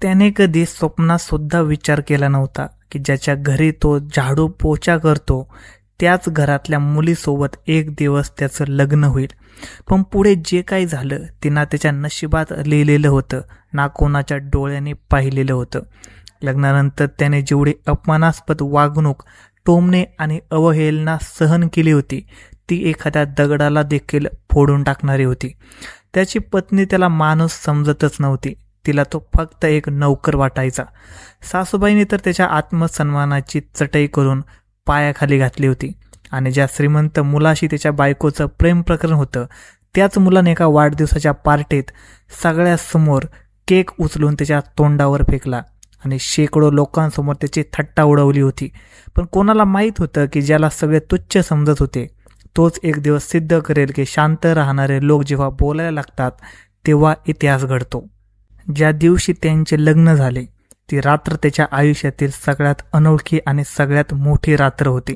त्याने कधी स्वप्नात सुद्धा विचार केला नव्हता की ज्याच्या घरी तो झाडू पोछा करतो त्याच घरातल्या मुलीसोबत एक दिवस त्याचं लग्न होईल. पण पुढे जे काही झालं ते ना त्याच्या नशिबात लिहिलेलं होतं ना कोणाच्या डोळ्यांनी पाहिलेलं होतं. लग्नानंतर त्याने जेवढी अपमानास्पद वागणूक, टोमणे आणि अवहेलना सहन केली होती ती एखाद्या दगडाला देखील फोडून टाकणारी होती. त्याची पत्नी त्याला माणूस समजतच नव्हती. तिला तो फक्त एक नौकर वाटायचा. सासूबाईंनी तर त्याच्या आत्मसन्मानाची चटई करून पायाखाली घातली होती. आणि ज्या श्रीमंत मुलाशी त्याच्या बायकोचं प्रेम प्रकरण होतं त्याच मुलाने एका वाढदिवसाच्या पार्टीत सगळ्यासमोर केक उचलून त्याच्या तोंडावर फेकला आणि शेकडो लोकांसमोर त्याची थट्टा उडवली होती. पण कोणाला माहीत होतं की ज्याला सगळे तुच्छ समजत होते तोच एक दिवस सिद्ध करेल की शांत राहणारे लोक जेव्हा बोलायला लागतात तेव्हा इतिहास घडतो. ज्या दिवशी त्यांचे लग्न झाले ती रात्र त्याच्या आयुष्यातील सगळ्यात अनोळखी आणि सगळ्यात मोठी रात्र होती.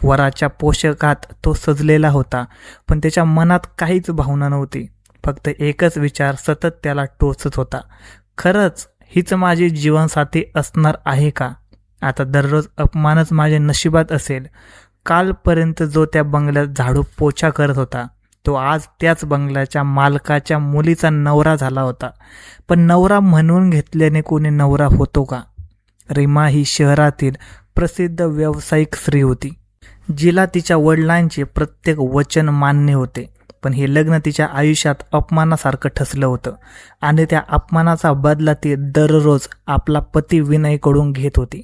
वराच्या पोशाखात तो सजलेला होता पण त्याच्या मनात काहीच भावना नव्हती. फक्त एकच विचार सतत त्याला टोचत होता, खरंच हीच माझी जीवनसाथी असणार आहे का? आता दररोज अपमानच माझ्या नशिबात असेल. कालपर्यंत जो त्या बंगल्यात झाडू पोछा करत होता तो आज त्याच बंगल्याच्या मालकाच्या मुलीचा नवरा झाला होता. पण नवरा म्हणून घेतल्याने कोणी नवरा होतो का? रीमा ही शहरातील प्रसिद्ध व्यावसायिक स्त्री होती जिला तिच्या वडिलांचे प्रत्येक वचन मान्य होते. पण हे लग्न तिच्या आयुष्यात अपमानासारखं ठसलं होतं आणि त्या अपमानाचा बदला ती दररोज आपला पती विनयकडून घेत होती.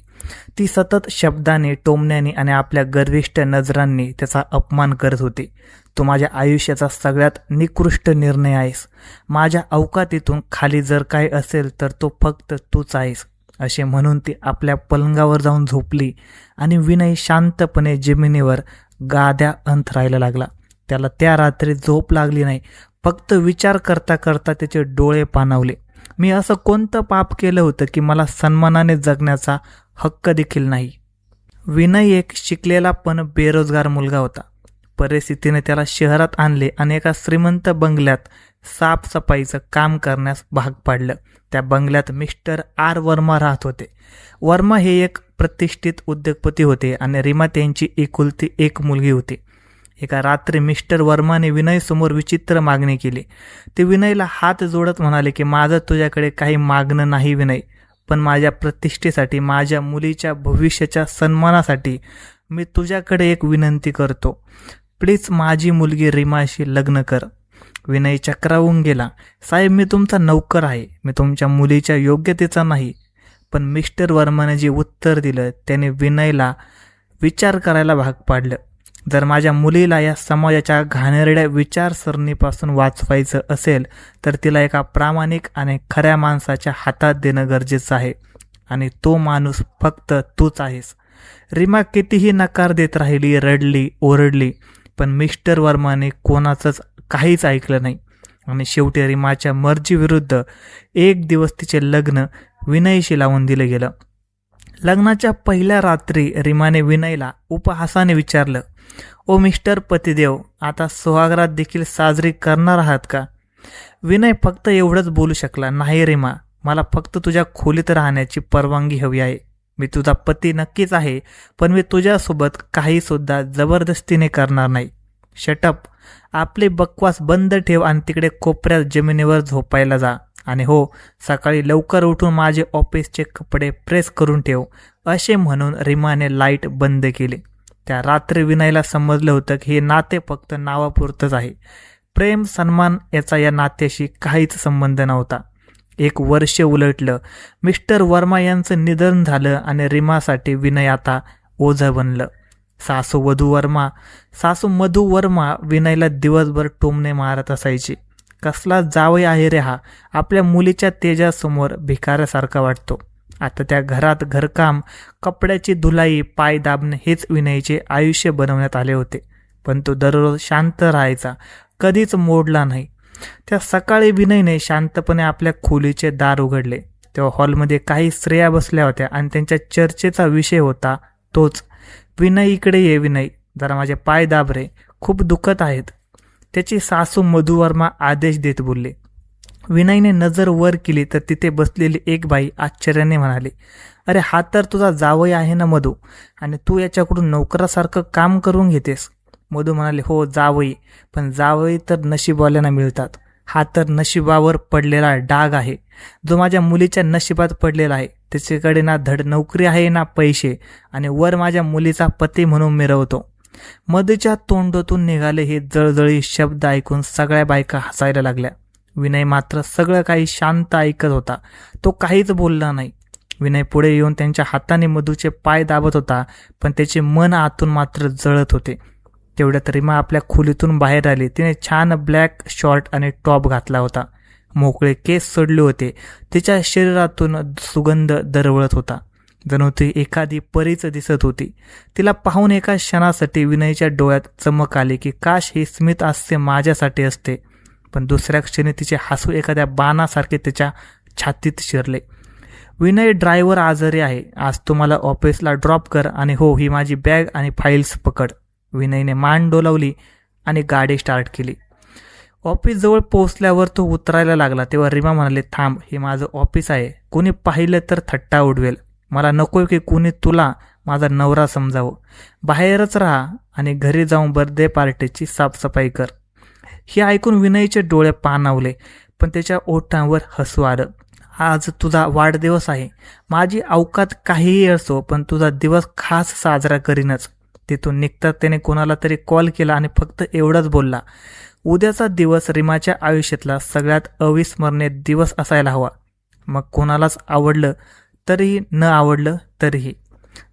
ती सतत शब्दाने, टोमण्याने आणि आपल्या गर्विष्ठ नजरांनी त्याचा अपमान करत होती. तू माझ्या आयुष्याचा सगळ्यात निकृष्ट निर्णय आहेस. माझ्या अवकातीतून खाली जर काय असेल तर तो फक्त तूच आहेस असे म्हणून ती आपल्या पलंगावर जाऊन झोपली आणि विनय शांतपणे जमिनीवर गाद्या अंथरायला लागला. त्याला त्या रात्री झोप लागली नाही. फक्त विचार करता करता त्याचे डोळे पाणावले. मी असं कोणतं पाप केलं होतं की मला सन्मानाने जगण्याचा हक्क देखील नाही? विनय एक शिकलेला पण बेरोजगार मुलगा होता. परिस्थितीने त्याला शहरात आणले आणि एका श्रीमंत बंगल्यात साफसफाईचं काम करण्यास भाग पाडलं. त्या बंगल्यात मिस्टर आर वर्मा राहत होते. वर्मा हे एक प्रतिष्ठित उद्योगपती होते आणि रीमा त्यांची एकुलती एक मुलगी होती. एका रात्री मिस्टर वर्माने विनयसमोर विचित्र मागणी केली. ते विनयला हात जोडत म्हणाले की माझं तुझ्याकडे काही मागणं नाही विनय, पण माझ्या प्रतिष्ठेसाठी, माझ्या मुलीच्या भविष्याच्या सन्मानासाठी मी तुझ्याकडे एक विनंती करतो. प्लीज माझी मुलगी रीमाशी लग्न कर. विनय चक्रावून गेला. साहेब, मी तुमचा नौकर आहे, मी तुमच्या मुलीच्या योग्यतेचा नाही. पण मिस्टर वर्माने जे उत्तर दिलं त्याने विनयला विचार करायला भाग पाडलं. जर माझ्या मुलीला या समाजाच्या घाणेरड्या विचारसरणीपासून वाचवायचं असेल तर तिला एका प्रामाणिक आणि खऱ्या माणसाच्या हातात देणं गरजेचं आहे आणि तो माणूस फक्त तूच आहेस. रीमा कितीही नकार देत राहिली, रडली, ओरडली, पण मिस्टर वर्माने कोणाचंच काहीच ऐकलं नाही आणि शेवटी रीमाच्या मर्जीविरुद्ध एक दिवस तिचे लग्न विनयशी लावून दिलं गेलं. लग्नाच्या पहिल्या रात्री रीमाने विनयला उपहासाने विचारलं, ओ मिस्टर पतिदेव, आता सुहागरात देखील साजरी करणार आहात का? विनय फक्त एवढंच बोलू शकला, नाही रीमा, मला फक्त तुझ्या खोलीत राहण्याची परवानगी हवी आहे. मी तुझा पती नक्कीच आहे, पण मी तुझ्यासोबत काही सुद्धा जबरदस्तीने करणार नाही. शटअप, आपले बकवास बंद ठेव आणि तिकडे कोपऱ्यात जमिनीवर झोपायला जा. आणि हो, सकाळी लवकर उठून माझे ऑफिसचे कपडे प्रेस करून ठेव. असे म्हणून रीमाने लाईट बंद केली. त्या रात्री विनयला समजलं होतं की हे नाते फक्त नावापुरतंच आहे. प्रेम, सन्मान याचा या नात्याशी काहीच संबंध नव्हता. 1 वर्ष उलटलं. मिस्टर वर्मा यांचं निधन झालं आणि रीमासाठी विनय आता ओझं बनलं. सासू मधू वर्मा विनयला दिवसभर टोमणे मारत असायची. कसला जावई आहे रे हा, आपल्या मुलीच्या तेजासमोर भिकाऱ्यासारखा वाटतो. आता त्या घरात घरकाम, कपड्याची धुलाई, पाय दाबणे हेच विनयचे आयुष्य बनवण्यात आले होते. पण तो दररोज शांत राहायचा, कधीच मोडला नाही. त्या सकाळी विनयने शांतपणे आपल्या खोलीचे दार उघडले. तेव्हा हॉलमध्ये काही स्त्रिया बसल्या होत्या आणि त्यांच्या चर्चेचा विषय होता तोच, विनय इकडे ये विनय, जरा माझे पाय दाब रे, खूप दुखत आहेत. त्याची सासू मधू वर्मा आदेश देत बोलले. विनयने नजर वर केली तर तिथे बसलेली एक बाई आश्चर्याने म्हणाली, अरे हा तर तुझा जावई आहे ना मधू, आणि तू याच्याकडून नोकरासारखं काम करून घेतेस. मधू म्हणाले, हो जावई, पण जावई तर नशीबवाल्यांना मिळतात. हा तर नशिबावर पडलेला डाग आहे, जो माझ्या मुलीच्या नशिबात पडलेला आहे. त्याच्याकडे ना धड नोकरी आहे ना पैसे, आणि वर माझ्या मुलीचा पती म्हणून मिरवतो. मधूच्या तोंडातून निघाले हे जळजळी शब्द ऐकून सगळ्या बायका हसायला लागल्या. विनय मात्र सगळं काही शांत ऐकत होता. तो काहीच बोलला नाही. विनय पुढे येऊन त्यांच्या हाताने मधूचे पाय दाबत होता, पण त्याचे मन आतून मात्र जळत होते. तेवढ्यात रीमा आपल्या खोलीतून बाहेर आली. तिने छान ब्लॅक शॉर्ट आणि टॉप घातला होता. मोकळे केस सोडले होते. तिच्या शरीरातून सुगंध दरवळत होता. जणू ती एखादी परीच दिसत होती. तिला पाहून एका क्षणासाठी विनयच्या डोळ्यात चमक आली की काश हे स्मित हास्य माझ्यासाठी असते. पण दुसऱ्या क्षणी तिचे हसू एखाद्या बाणासारखे त्याच्या छातीत शिरले. विनय ड्रायव्हर आजारी आहे, आज तुम्हाला ऑफिसला ड्रॉप कर, आणि हो ही माझी बॅग आणि फाईल्स पकड. विनयने मान डोलावली आणि गाडी स्टार्ट केली. ऑफिसजवळ पोहोचल्यावर तो उतरायला लागला तेव्हा रीमा म्हणाले, थांब, हे माझं ऑफिस आहे. कोणी पाहिलं तर थट्टा उडवेल. मला नकोय की कुणी तुला माझा नवरा समजावं. बाहेरच राहा आणि घरी जाऊन बर्थडे पार्टीची साफसफाई कर. हे ऐकून विनयचे डोळे पाणावले, पण त्याच्या ओठांवर हसू आलं. आज तुझा वाढदिवस आहे. माझी अवकात काहीही असो, पण तुझा दिवस खास साजरा करीनच. तिथून निघताच त्याने कोणाला तरी कॉल केला आणि फक्त एवढंच बोलला, उद्याचा दिवस रीमाच्या आयुष्यातला सगळ्यात अविस्मरणीय दिवस असायला हवा. मग कोणालाच आवडलं तरीही, न आवडलं तरीही.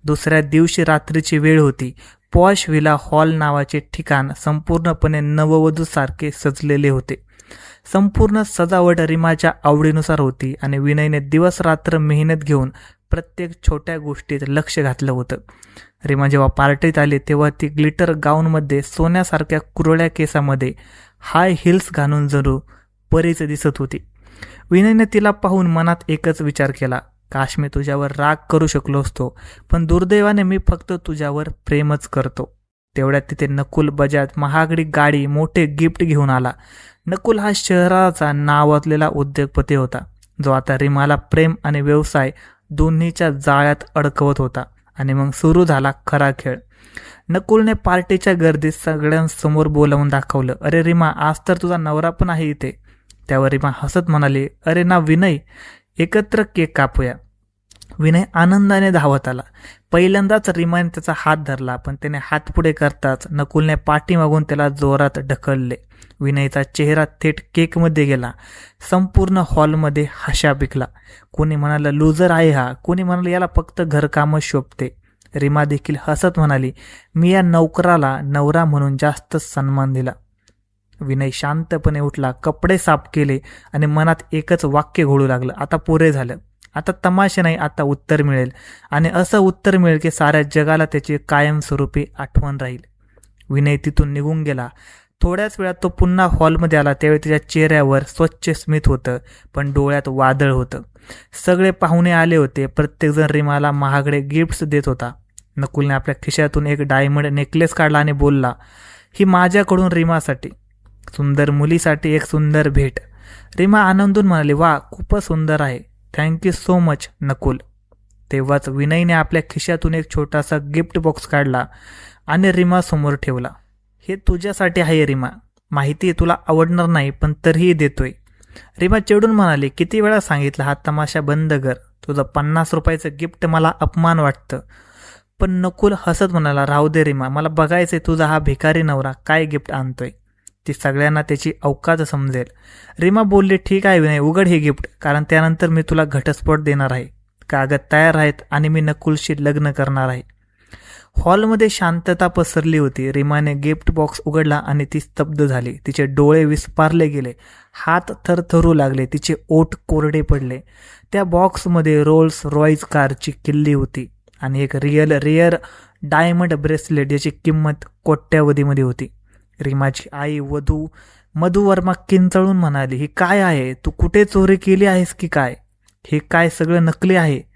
दुसऱ्या दिवशी रात्रीची वेळ होती. पॉश व्हिला हॉल नावाचे ठिकाण संपूर्णपणे नववधूसारखे सजलेले होते. संपूर्ण सजावट रीमाच्या आवडीनुसार होती आणि विनयने दिवस रात्र मेहनत घेऊन प्रत्येक छोट्या गोष्टीत लक्ष घातलं होतं. रीमा जेव्हा पार्टीत आली तेव्हा ती ग्लिटर गाऊनमध्ये, सोन्यासारख्या कुरळ्या केसामध्ये, हाय हिल्स घालून जणू परीच दिसत होती. विनयने तिला पाहून मनात एकच विचार केला, काश मी तुझ्यावर राग करू शकलो असतो, पण दुर्दैवाने मी फक्त तुझ्यावर प्रेमच करतो. तेवढ्यात तिथे नकुल बजाज महागडी गाडी, मोठे गिफ्ट घेऊन आला. नकुल हा शहराचा नावाजलेला उद्योगपती होता, जो आता रीमाला प्रेम आणि व्यवसाय दोन्हीच्या जाळ्यात अडकवत होता. आणि मग सुरू झाला खरा खेळ. नकुलने पार्टीच्या गर्दीत सगळ्यांसमोर बोलावून दाखवलं, अरे रीमा, आज तर तुझा नवरा पण आहे इथे. त्यावर रीमा हसत म्हणाली, अरे ना विनय, एकत्र केक कापूया. विनय आनंदाने धावत आला. पहिल्यांदाच रीमाने त्याचा हात धरला, पण त्याने हात पुढे करताच नकुलने पाठीमागून त्याला जोरात ढकलले. विनयचा चेहरा थेट केकमध्ये गेला. संपूर्ण हॉलमध्ये हशा पिकला. कोणी म्हणालं, लूजर आहे हा. कोणी म्हणालं, याला फक्त घरकामच शोभते. रीमा देखील हसत म्हणाली, मी या नोकराला नवरा म्हणून जास्त सन्मान दिला. विनय शांतपणे उठला, कपडे साफ केले आणि मनात एकच वाक्य घोळू लागलं, आता पुरे झालं. आता तमाशे नाही, आता उत्तर मिळेल. आणि असं उत्तर मिळेल की साऱ्या जगाला त्याची कायमस्वरूपी आठवण राहील. विनय तिथून निघून गेला. थोड्याच वेळात तो पुन्हा हॉलमध्ये आला. त्यावेळी त्याच्या चेहऱ्यावर स्वच्छ स्मित होतं, पण डोळ्यात वादळ होतं. सगळे पाहुणे आले होते. प्रत्येकजण रीमाला महागडे गिफ्ट्स देत होता. नकुलने आपल्या खिशातून एक डायमंड नेकलेस काढला आणि बोलला, ही माझ्याकडून रीमासाठी, सुंदर मुलीसाठी एक सुंदर भेट. रीमा आनंदून म्हणाली, वा, खूपच सुंदर आहे. Thank you so much Nakul. तेव्हाच विनयने आपल्या खिशातून एक छोटासा गिफ्ट बॉक्स काढला आणि रीमा समोर ठेवला. हे तुझ्यासाठी आहे रीमा, माहिती आहे तुला आवडणार नाही, पण तरीही देतोय. रीमा चिडून म्हणाली, किती वेळा सांगितलं हा तमाशा बंद कर. तुझं 50 रुपयाचं गिफ्ट मला अपमान वाटतं. पण नकुल हसत म्हणाला, राहू दे रीमा, मला बघायचंय तुझा हा भिकारी नवरा काय गिफ्ट आणतोय. ती सगळ्यांना त्याची अवकाश समजेल. रीमा बोलली, ठीक आहे विनय, उघड हे गिफ्ट, कारण त्यानंतर मी तुला घटस्फोट देणार आहे. कागद तयार आहेत आणि मी नकुलशी लग्न करणार आहे. हॉलमध्ये शांतता पसरली होती. रीमाने गिफ्ट बॉक्स उघडला आणि ती स्तब्ध झाली. तिचे डोळे विस्पारले गेले, हात थरथरू लागले, तिचे ओठ कोरडे पडले. त्या बॉक्समध्ये रोल्स रॉयस कारची किल्ली होती आणि एक रेअर डायमंड ब्रेसलेट, ज्याची किंमत कोट्यावधीमध्ये होती. रीमाची आई मधू वर्मा किंचाळून म्हणाली, ही काय आहे? तू कुठे चोरी केली आहेस की काय? हे काय सगळं नकली आहे?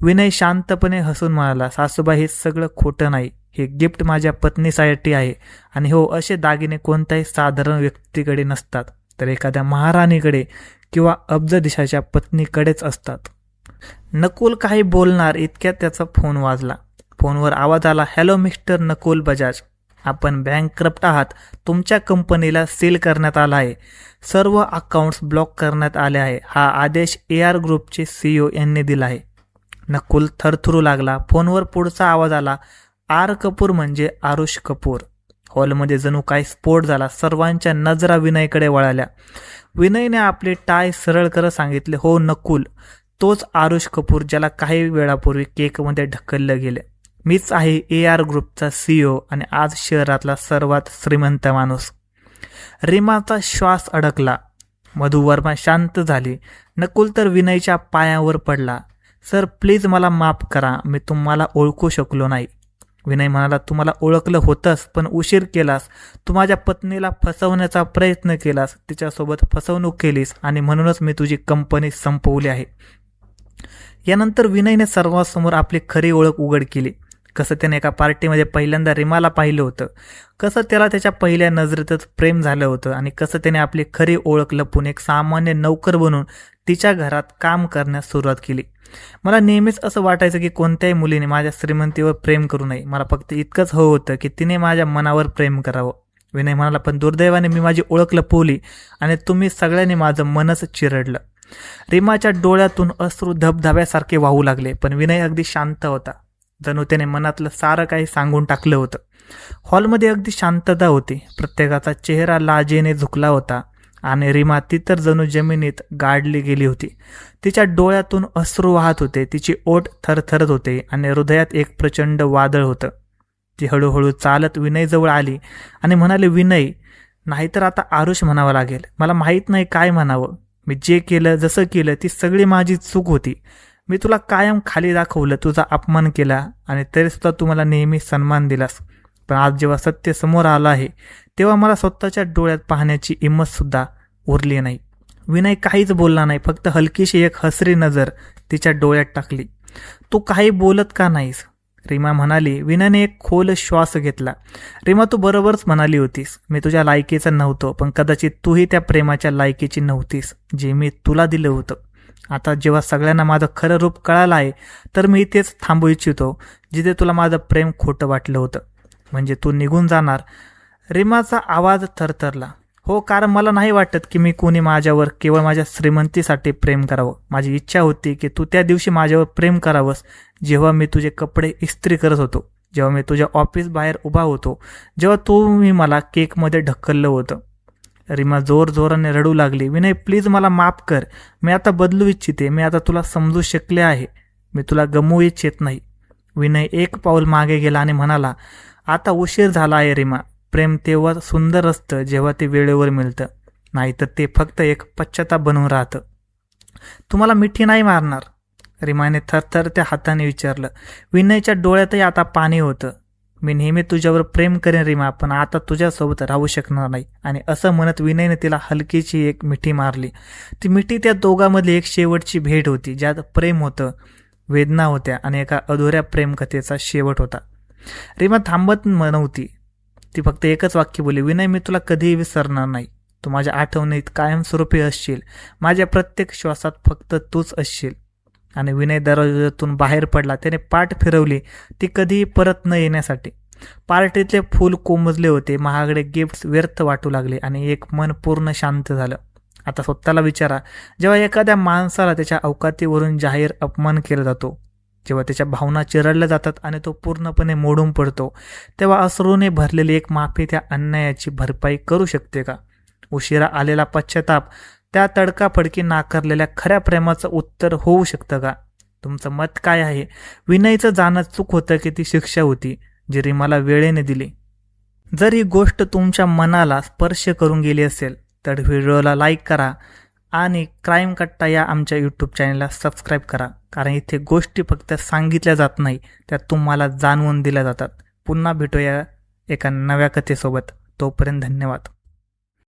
विनय शांतपणे हसून म्हणाला, सासूबाई, हे सगळं खोटं नाही. हे गिफ्ट माझ्या पत्नीसाठी आहे. आणि हो, असे दागिने कोणत्याही साधारण व्यक्तीकडे नसतात, तर एखाद्या महाराणीकडे किंवा अब्जदिशाच्या पत्नीकडेच असतात. नकुल काही बोलणार इतक्यात त्याचा फोन वाजला. फोनवर आवाज आला, हॅलो मिस्टर नकुल बजाज, आपण बँकक्रप्ट आहात. तुमच्या कंपनीला सील करण्यात आला आहे. सर्व अकाउंट्स ब्लॉक करण्यात आले आहे. हा आदेश AR ग्रुपचे CEO यांनी दिला आहे. नकुल थरथरू लागला. फोनवर पुढचा आवाज आला, आर कपूर म्हणजे आरुष कपूर. हॉलमध्ये जणू काही स्फोट झाला. सर्वांच्या नजरा विनयकडे वळाल्या. विनयने आपले टाय सरळ करत सांगितले, हो नकुल, तोच आरुष कपूर ज्याला काही वेळापूर्वी केकमध्ये ढकललं गेलं. मीच आहे AR ग्रुपचा CEO आणि आज शहरातला सर्वात श्रीमंत माणूस. रीमाचा श्वास अडकला. मधु वर्मा शांत झाली. नकुल तर विनयच्या पायावर पडला. सर प्लीज मला माफ करा, मी तुम्हाला ओळखू शकलो नाही. विनय म्हणाला, तुम्हाला ओळखलं होतंस पण उशीर केलास. तू माझ्या पत्नीला फसवण्याचा प्रयत्न केलास, तिच्यासोबत फसवणूक केलीस आणि म्हणूनच मी तुझी कंपनी संपवली आहे. यानंतर विनयने सर्वांसमोर आपली खरी ओळख उघड केली. कसं त्याने एका पार्टीमध्ये पहिल्यांदा रीमाला पाहिलं होतं, कसं त्याला त्याच्या पहिल्या नजरेतच प्रेम झालं होतं आणि कसं त्याने आपली खरी ओळख लपवून एक सामान्य नौकर बनून तिच्या घरात काम करण्यास सुरुवात केली. मला नेहमीच असं वाटायचं की कोणत्याही मुलीने माझ्या श्रीमंतीवर प्रेम करू नये. मला फक्त इतकंच हवं होतं की तिने माझ्या मनावर प्रेम करावं. विनय म्हणाला, पण दुर्दैवाने मी माझी ओळख लपवली आणि तुम्ही सगळ्यांनी माझं मनच चिरडलं. रीमाच्या डोळ्यातून अश्रू धबधब्यासारखे वाहू लागले, पण विनय अगदी शांत होता. जणू त्याने मनातलं सारं काही सांगून टाकलं होतं. हॉलमध्ये अगदी शांतता होती. प्रत्येकाचा चेहरा लाजेने झुकला होता आणि रीमा ती तर जणू जमिनीत गाडली गेली होती. तिच्या डोळ्यातून अश्रू वाहत होते, तिची ओठ थरथरत होते आणि हृदयात एक प्रचंड वादळ होतं. ती हळूहळू चालत विनयजवळ आली आणि म्हणाली, विनय, नाहीतर आता आरुष म्हणावं लागेल. मला माहीत नाही काय म्हणावं. मी जे केलं, जसं केलं, ती सगळी माझी चूक होती. मी तुला कायम खाली दाखवलं, तुझा अपमान केला आणि तरीसुद्धा तू मला नेहमी सन्मान दिलास. पण आज जेव्हा सत्य समोर आलं आहे तेव्हा मला स्वतःच्या डोळ्यात पाहण्याची हिंमतसुद्धा उरली नाही. विनय काहीच बोलला नाही, फक्त हलकीशी एक हसरी नजर तिच्या डोळ्यात टाकली. तू काही बोलत का नाहीस? रीमा म्हणाली. विनयने एक खोल श्वास घेतला. रीमा, तू बरोबरच म्हणाली होतीस. मी तुझ्या लायकीचं नव्हतो, पण कदाचित तूही त्या प्रेमाच्या लायकीची नव्हतीस जे मी तुला दिलं होतं. आता जेव्हा सगळ्यांना माझं खरं रूप कळालं आहे तर मी तेच थांबू इच्छितो जिथे तुला माझं प्रेम खोटं वाटलं होतं. म्हणजे तू निघून जाणार? रीमाचा आवाज थरथरला. हो, कारण मला नाही वाटत की मी कोणी माझ्यावर केवळ माझ्या श्रीमंतीसाठी प्रेम करावं. माझी इच्छा होती की तू त्या दिवशी माझ्यावर प्रेम करावंस जेव्हा मी तुझे कपडे इस्त्री करत होतो, जेव्हा मी तुझ्या ऑफिस बाहेर उभा होतो, जेव्हा तुम्ही मला केकमध्ये ढकललं होतं. रीमा जोराने रडू लागली. विनय, प्लीज मला माफ कर. मी आता बदलू इच्छिते. मी आता तुला समजू शकले आहे. मी तुला गमवू इच्छित नाही. विनय एक पाऊल मागे गेला आणि म्हणाला, आता उशीर झाला आहे रीमा. प्रेम तेव्हा सुंदर असतं जेव्हा ते वेळेवर मिळतं, नाहीतर ते फक्त एक पश्चाताप बनवून राहतं. तुम्हाला मिठी नाही मारणार? रीमाने थरथरत्या हाताने विचारलं. विनयच्या डोळ्यातही आता पाणी होतं. मी नेहमी तुझ्यावर प्रेम करेन रीमा, पण आता तुझ्यासोबत राहू शकणार नाही. आणि असं म्हणत विनयने तिला हलकीची एक मिठी मारली. ती मिठी त्या दोघांमधली एक शेवटची भेट होती, ज्यात प्रेम होतं, वेदना होत्या आणि एका अधुऱ्या प्रेमकथेचा शेवट होता. रीमा थांबत नव्हती. ती फक्त एकच वाक्य बोलली, विनय, मी तुला कधीही विसरणार नाही. तू माझ्या आठवणीत कायमस्वरूपी असशील. माझ्या प्रत्येक श्वासात फक्त तूच असशील. आणि विनय दरवाजातून बाहेर पडला. त्याने पाठ फिरवली, ती कधीही परत न येण्यासाठी. पार्टीतले फूल कोमजले होते, महागडे गिफ्ट्स व्यर्थ वाटू लागले आणि एक मन पूर्ण शांत झालं. आता स्वतःला विचारा, जेव्हा एखाद्या माणसाला त्याच्या अवकातीवरून जाहीर अपमान केला जातो, जेव्हा त्याच्या भावना चिरडल्या जातात आणि तो पूर्णपणे मोडून पडतो, तेव्हा अश्रूने भरलेली एक माफी त्या अन्यायाची भरपाई करू शकते का? उशिरा आलेला पश्चाताप त्या तडकाफडकी नाकारलेल्या खऱ्या प्रेमाचं उत्तर होऊ शकतं का? तुमचं मत काय आहे? विनयचं जाणं चूक होतं की ती शिक्षा होती जी रीमाला वेळेने दिली? जर ही गोष्ट तुमच्या मनाला स्पर्श करून गेली असेल तर व्हिडिओला लाईक करा आणि क्राईम कट्टा या आमच्या यूट्यूब चॅनलला सबस्क्राईब करा, कारण इथे गोष्टी फक्त सांगितल्या जात नाही, त्या तुम्हाला जाणवून दिल्या जातात. पुन्हा भेटूया एका नव्या कथेसोबत. तोपर्यंत धन्यवाद.